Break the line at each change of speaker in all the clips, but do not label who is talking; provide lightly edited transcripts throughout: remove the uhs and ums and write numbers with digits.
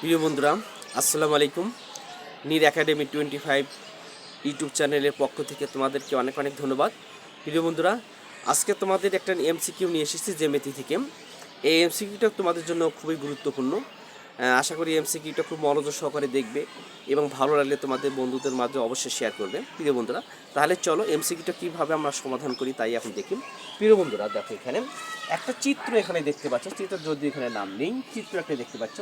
প্রিয় বন্ধুরা, আসসালামু আলাইকুম। নীর একাডেমি 25 ইউটিউব চ্যানেলের পক্ষ থেকে তোমাদেরকে অনেক অনেক ধন্যবাদ। প্রিয় বন্ধুরা, আজকে তোমাদের একটা এমসিকিউ নিয়ে এসেছি জ্যামিতি থেকে। এই এমসিকিউটা তোমাদের জন্য খুবই গুরুত্বপূর্ণ। আশা করি এমসিকিউটা খুব মনোযোগ সহকারে দেখবে এবং ভালো লাগলে তোমাদের বন্ধুদের মাঝে অবশ্যই শেয়ার করবে। প্রিয় বন্ধুরা, তাহলে চলো এমসিকিউটা কীভাবে আমরা সমাধান করি তাই এখন দেখি। প্রিয় বন্ধুরা, দেখো এখানে একটা চিত্র এখানে দেখতে পাচ্ছ, চিত্র যদি এখানে নাম নেই, চিত্র একটা দেখতে পাচ্ছ।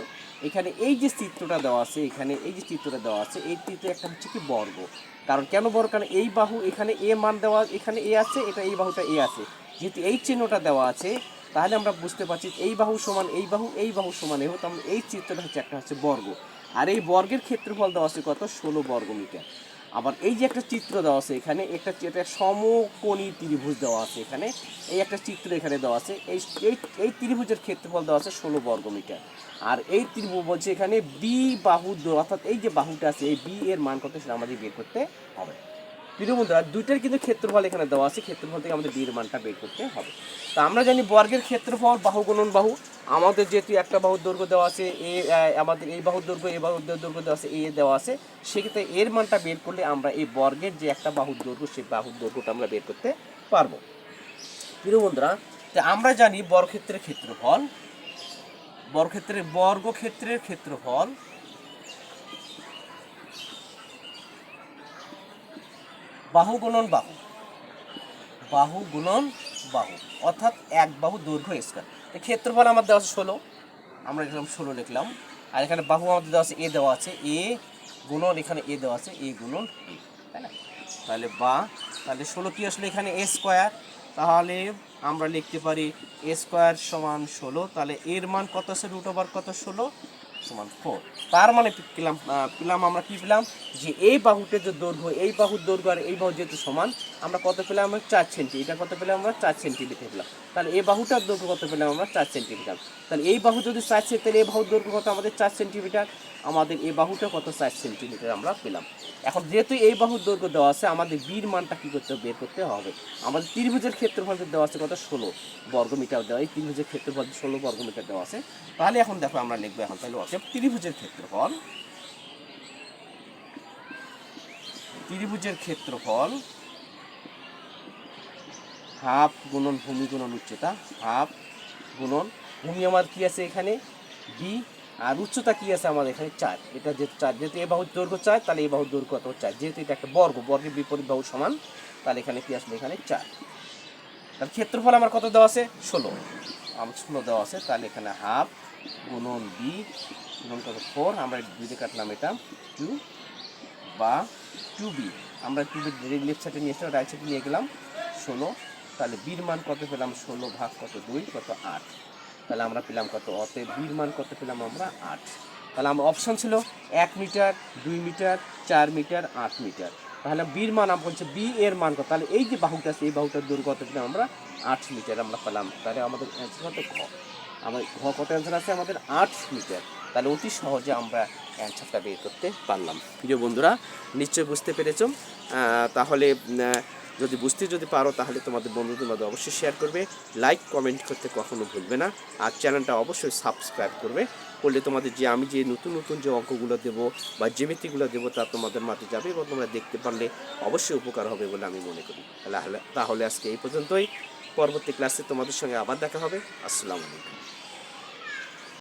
এখানে এই যে চিত্রটা দেওয়া আছে, এখানে এই যে চিত্রটা দেওয়া আছে, এই চিত্রে একটা হচ্ছে কি বর্গ। কারণ কেন বর্গ? কারণ এই বাহু এখানে এ মান দেওয়া, এখানে এ আছে, এটা এই বাহুটা এ আছে। যেহেতু এই চিহ্নটা দেওয়া আছে, তাহলে আমরা বুঝতে পারছি এই বাহু সমান এই বাহু, এই বাহু সমান এই বাহু। তো এই চিত্রটা হচ্ছে একটা হচ্ছে বর্গ। আর এই বর্গের ক্ষেত্রফল দেওয়া আছে কত? 16 বর্গমিটার। আবার এই যে একটা চিত্র দেওয়া আছে এখানে, একটা সমকোণী ত্রিভুজ দেওয়া আছে এখানে, এই একটা চিত্র এখানে দেওয়া আছে। এই এই এই ত্রিভুজের ক্ষেত্রফল দেওয়া আছে 16 বর্গমিটার। আর এই ত্রিভুজ বলছে এখানে বি বাহু, অর্থাৎ এই যে বাহুটা আছে এই বি এর মান কত সেটা আমাদের বের করতে হবে। প্রিয় বন্ধুরা, দুইটার কিন্তু ক্ষেত্রফল এখানে দেওয়া আছে, ক্ষেত্রফল থেকে আমাদের বির মানটা বের করতে হবে। তা আমরা জানি বর্গের ক্ষেত্রফল বাহু গুণন বাহু। আমাদের যেহেতু একটা বাহুর দৈর্ঘ্য দেওয়া আছে এ, আমাদের এই বাহুর দৈর্ঘ্য, এই বাহুর দৈর্ঘ্য দেওয়া আছে এ দেওয়া আছে, সেক্ষেত্রে এর মানটা বের করলে আমরা এই বর্গের যে একটা বাহুর দৈর্ঘ্য সেই বাহুর দৈর্ঘ্যটা আমরা বের করতে পারবো। প্রিয় বন্ধুরা, তো আমরা জানি বর্গক্ষেত্রের ক্ষেত্রফল, বর্গক্ষেত্রের ক্ষেত্রফল বাহু গুণন বাহু, বাহু গুণন বাহু, অর্থাৎ এক বাহু দৈর্ঘ্য স্কয়ার। ক্ষেত্রফল আমার দেওয়া আছে 16, আমরা লিখলাম 16 লিখলাম। আর এখানে বাহু আমাদের দেওয়া আছে এ, দেওয়া আছে এ গুণন, এখানে এ দেওয়া আছে এ গুণন এ, তাই না? তাহলে তাহলে 16 কি আসলে এখানে এ স্কোয়ার। তাহলে আমরা লিখতে পারি এ স্কোয়ার সমান 16। তাহলে এর মান কত আছে? রুট ওভার কত? 16 সমান 4। তার মানে পেলাম আমরা কি পেলাম? যে এই বাহুটের যে দৈর্ঘ্য, এই বাহুর দৈর্ঘ্য আর এই বাহু যেহেতু সমান, আমরা কত পেলাম? আমরা 4 সেন্টি। এটা কত পেলাম? আমরা 4 সেন্টিমিটার পেলাম। তাহলে এই বাহুটার দৈর্ঘ্য কত পেলাম? আমরা 4 সেন্টিমিটার। তাহলে এই বাহু যদি 4 সেন্টিমিটার, তাহলে এই বাহুর দৈর্ঘ্য কত? আমাদের 4 সেন্টিমিটার। আমাদের এই বাহুটা কত? 4 সেন্টিমিটার আমরা পেলাম। এখন যেহেতু এই বাহুর দৈর্ঘ্য দেওয়া আছে, আমাদের বির মানটা কী করতে বের করতে হবে। আমাদের ত্রিভুজের ক্ষেত্রফল দেওয়া আছে কত? 16 বর্গমিটার দেওয়া। এই ত্রিভুজের ক্ষেত্রফল 16 বর্গমিটার দেওয়া আছে। তাহলে এখন দেখো আমরা লিখবো এখন তাহলে ত্রিভুজের ক্ষেত্রফল, ত্রিভুজের ক্ষেত্রফল হাফ গুণন ভূমি গুণন উচ্চতা, হাফ গুণন ভূমি আমার কি আছে এখানে বি, আর উচ্চতা কি আছে আমাদের এখানে 4। এটা যেহেতু 4, যেহেতু এই বাহুর দৈর্ঘ্য 4, তাহলে এই বাহুর দৈর্ঘ্য কত? 4। যেহেতু এটা একটা বর্গ, বর্গের বিপরীত বাহু সমান, তাহলে এখানে কি আসলে এখানে 4। তাহলে ক্ষেত্রফল আমার কত দেওয়া আছে? 16, আমার 16 দেওয়া আছে। তাহলে এখানে হাফ গুণন বি গুণন কত? 4। আমরা দুইতে কাটলাম এটা 2 বা 2b। আমরা 2b লেফট সাইডে নিয়ে এসে রাইট সাইডে নিয়ে গেলাম 16। তাহলে বির মান কত পেলাম? 16 ভাগ কত? 2 কত? 8। তাহলে আমরা পেলাম কত? অতএব বির মান কত পেলাম আমরা? 8। তাহলে আমার অপশন ছিল 1 মিটার, 2 মিটার, 4 মিটার, 8 মিটার। তাহলে বির মান আমরা বলছে বি এর মান কত? তাহলে এই যে বাহুটা আছে এই বাহুটার দৈর্ঘ্য কত পেলাম আমরা? 8 মিটার আমরা পেলাম। তাহলে আমাদের অ্যান্সার কত? ঘ। আমাদের ঘ কত অ্যান্সার আছে আমাদের? 8 মিটার। তাহলে অতি সহজে আমরা অ্যান্সারটা বের করতে পারলাম। প্রিয় বন্ধুরা, নিশ্চয়ই বুঝতে পেরেছ। তাহলে যদি বুঝতে পারো তাহলে তোমাদের বন্ধুদের মধ্যে অবশ্যই শেয়ার করবে, লাইক কমেন্ট করতে কখনো ভুলবে না। আর চ্যানেলটা অবশ্যই সাবস্ক্রাইব করলে তোমাদের যে আমি যে নতুন নতুন যে অঙ্কগুলো দেবো বা জ্যামিতিগুলো দেবো তা তোমাদের মাঝে যাবে এবং তোমরা দেখতে পারলে অবশ্যই উপকার হবে বলে আমি মনে করি। তাহলে আজকে এই পর্যন্তই। পরবর্তী ক্লাসে তোমাদের সঙ্গে আবার দেখা হবে। আসসালামু আলাইকুম।